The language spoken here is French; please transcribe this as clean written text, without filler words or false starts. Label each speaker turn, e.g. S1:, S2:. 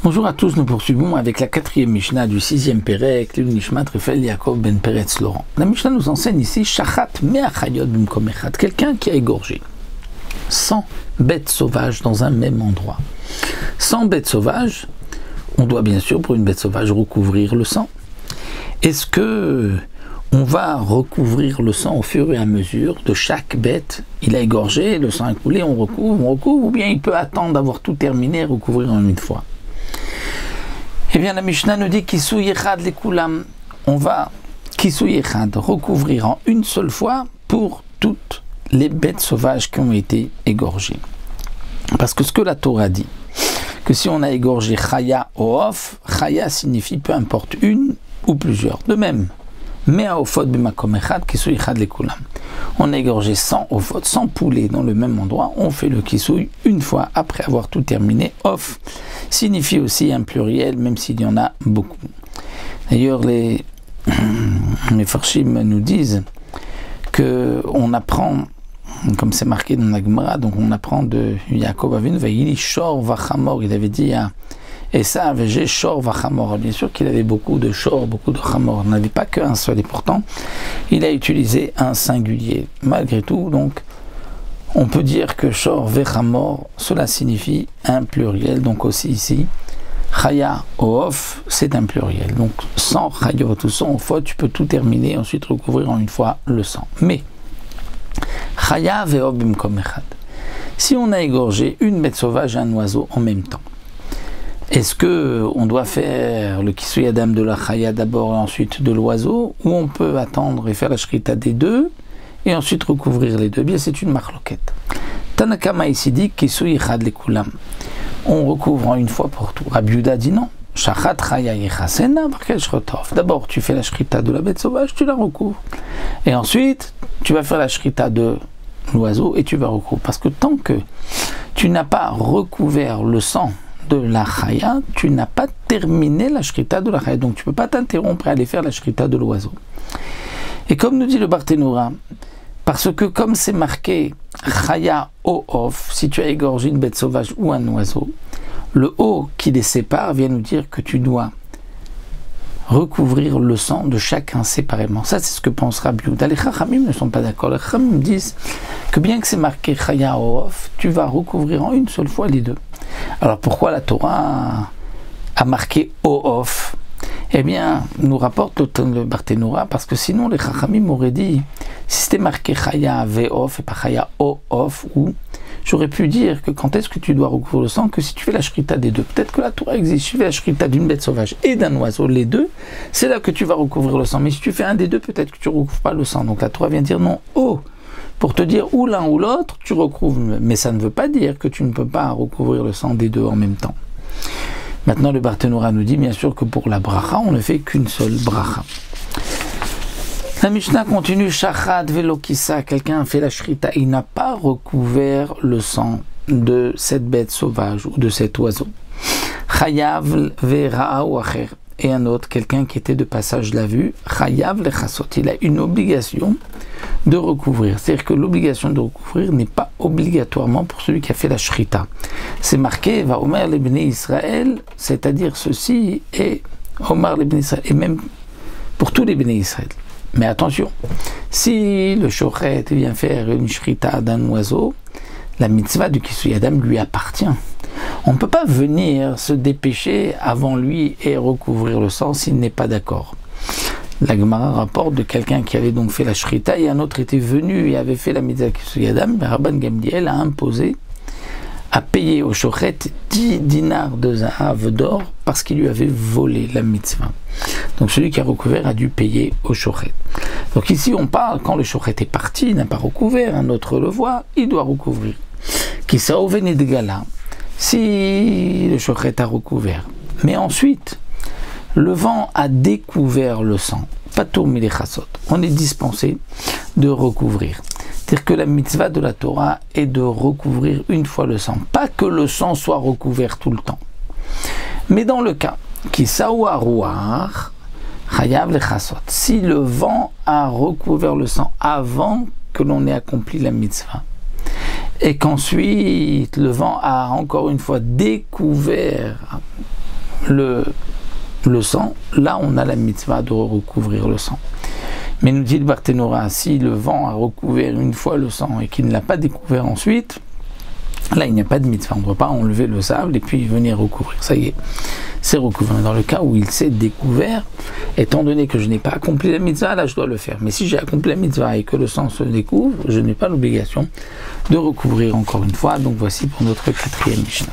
S1: Bonjour à tous, nous poursuivons avec la quatrième Mishnah du sixième Pérec, le Nishmat Raphaël Yaakov Ben Peretz Laurent. La Mishnah nous enseigne ici Shachat Me'achayot Bimkom Echad, quelqu'un qui a égorgé 100 bêtes sauvages dans un même endroit. 100 bêtes sauvages, on doit bien sûr pour une bête sauvage recouvrir le sang. Est-ce que on va recouvrir le sang au fur et à mesure de chaque bête? Il a égorgé, le sang a coulé, on recouvre, ou bien il peut attendre d'avoir tout terminé et recouvrir en une fois? Eh bien, la Mishnah nous dit Kisui Echad Lekulam. On va Kisui Echad recouvrir en une seule fois pour toutes les bêtes sauvages qui ont été égorgées. Parce que ce que la Torah dit, que si on a égorgé Chaya ou Off, Chaya signifie peu importe une ou plusieurs. De même, Mea Ofot Bimakom Echad Kisui Echad Lekulam. On a égorgé 100 Ofot, 100 poulets dans le même endroit, on fait le Kisui une fois après avoir tout terminé. Off signifie aussi un pluriel, même s'il y en a beaucoup. D'ailleurs, les Farshim nous disent qu'on apprend, comme c'est marqué dans la Gemara, donc on apprend de Yaakov Avinu, Vayili Shor Vachamor, il avait dit à Esav, j'ai Shor Vachamor. Bien sûr qu'il avait beaucoup de Shor, beaucoup de Chamor, il n'avait pas qu'un seul, et pourtant il a utilisé un singulier. Malgré tout, donc, on peut dire que Shor Vechamor, cela signifie un pluriel, donc aussi ici, Chaya Oof, c'est un pluriel. Donc sans Chayot ou sans Ofot, tu peux tout terminer, ensuite recouvrir en une fois le sang. Mais, Chaya Ve'of Bimkom Echad. Si on a égorgé une bête sauvage et un oiseau en même temps, est-ce qu'on doit faire le Kisui Adam de la Chaya d'abord et ensuite de l'oiseau, ou on peut attendre et faire la Shrita des deux et ensuite recouvrir les deux? Bien, c'est une marloquette. Tanakama ici dit Kisui Echad Lekulam. On recouvre en une fois pour tout. Rabbi Yehuda dit non. Shachat Chaya Yechasena Barkel Shrotov. D'abord, tu fais la Shrita de la bête sauvage, tu la recouvres. Et ensuite, tu vas faire la Shrita de l'oiseau et tu vas recouvrir. Parce que tant que tu n'as pas recouvert le sang de la Chaya, tu n'as pas terminé la Shrita de la Chaya. Donc, tu ne peux pas t'interrompre et aller faire la Shrita de l'oiseau. Et comme nous dit le Barthénoura, parce que comme c'est marqué Chaya o Off, si tu as égorgé une bête sauvage ou un oiseau, le O qui les sépare vient nous dire que tu dois recouvrir le sang de chacun séparément. Ça, c'est ce que pense Rabbi Yehuda. Les Chachamim ne sont pas d'accord. Les Chachamim disent que bien que c'est marqué Chaya o Off, tu vas recouvrir en une seule fois les deux. Alors pourquoi la Torah a marqué o Off? Eh bien, nous rapporte le Barthénoura, parce que sinon les Chachamim auraient dit, si c'était marqué Chaya Ve'of et pas Chaya O-Off, ou j'aurais pu dire que quand est-ce que tu dois recouvrir le sang, que si tu fais la Shrita des deux, peut-être que la Torah existe, si tu fais la Shrita d'une bête sauvage et d'un oiseau, les deux, c'est là que tu vas recouvrir le sang. Mais si tu fais un des deux, peut-être que tu ne recouvres pas le sang. Donc la Torah vient dire non, pour te dire ou l'un ou l'autre, tu recouvres. Mais ça ne veut pas dire que tu ne peux pas recouvrir le sang des deux en même temps. Maintenant, le Barthénoura nous dit, bien sûr, que pour la bracha, on ne fait qu'une seule bracha. La Mishnah continue, Shachat Velokissa, quelqu'un a fait la Shrita, il n'a pas recouvert le sang de cette bête sauvage ou de cet oiseau. Chayav Vera ou Acher, et un autre, quelqu'un qui était de passage l'a vu, Chayav Lechasot, il a une obligation de recouvrir. C'est-à-dire que l'obligation de recouvrir n'est pas obligatoirement pour celui qui a fait la Shrita. C'est marqué, va Omer les Bnei Israël, c'est-à-dire ceci, et Omer les Bnei Israël, et même pour tous les Bnei Israël. Mais attention, si le Shochet vient faire une Shrita d'un oiseau, la mitzvah du Kisui Adam lui appartient. On ne peut pas venir se dépêcher avant lui et recouvrir le sang s'il n'est pas d'accord. La Gemara rapporte de quelqu'un qui avait donc fait la Shrita et un autre était venu et avait fait la mitzvah Kisui Adam. Rabban Gamliel a imposé à payer au Shochet 10 dinars de zahav d'or parce qu'il lui avait volé la mitzvah. Donc celui qui a recouvert a dû payer au Shochet. Donc ici on parle quand le Shochet est parti, il n'a pas recouvert, un autre le voit, il doit recouvrir. Kisa ovene de gala, si le Shochet a recouvert, mais ensuite le vent a découvert le sang, patour milechasot, on est dispensé de recouvrir. C'est-à-dire que la mitzvah de la Torah est de recouvrir une fois le sang. Pas que le sang soit recouvert tout le temps. Mais dans le cas, qui saouarouar, chayav lechasot, si le vent a recouvert le sang avant que l'on ait accompli la mitzvah, et qu'ensuite le vent a encore une fois découvert le sang, là on a la mitzvah de recouvrir le sang. Mais nous dit le Barthénora, si le vent a recouvert une fois le sang et qu'il ne l'a pas découvert ensuite, là il n'y a pas de mitzvah, on ne doit pas enlever le sable et puis venir recouvrir, ça y est, c'est recouvert. Dans le cas où il s'est découvert, étant donné que je n'ai pas accompli la mitzvah, là je dois le faire. Mais si j'ai accompli la mitzvah et que le sang se découvre, je n'ai pas l'obligation de recouvrir encore une fois. Donc voici pour notre 4e Mishnah.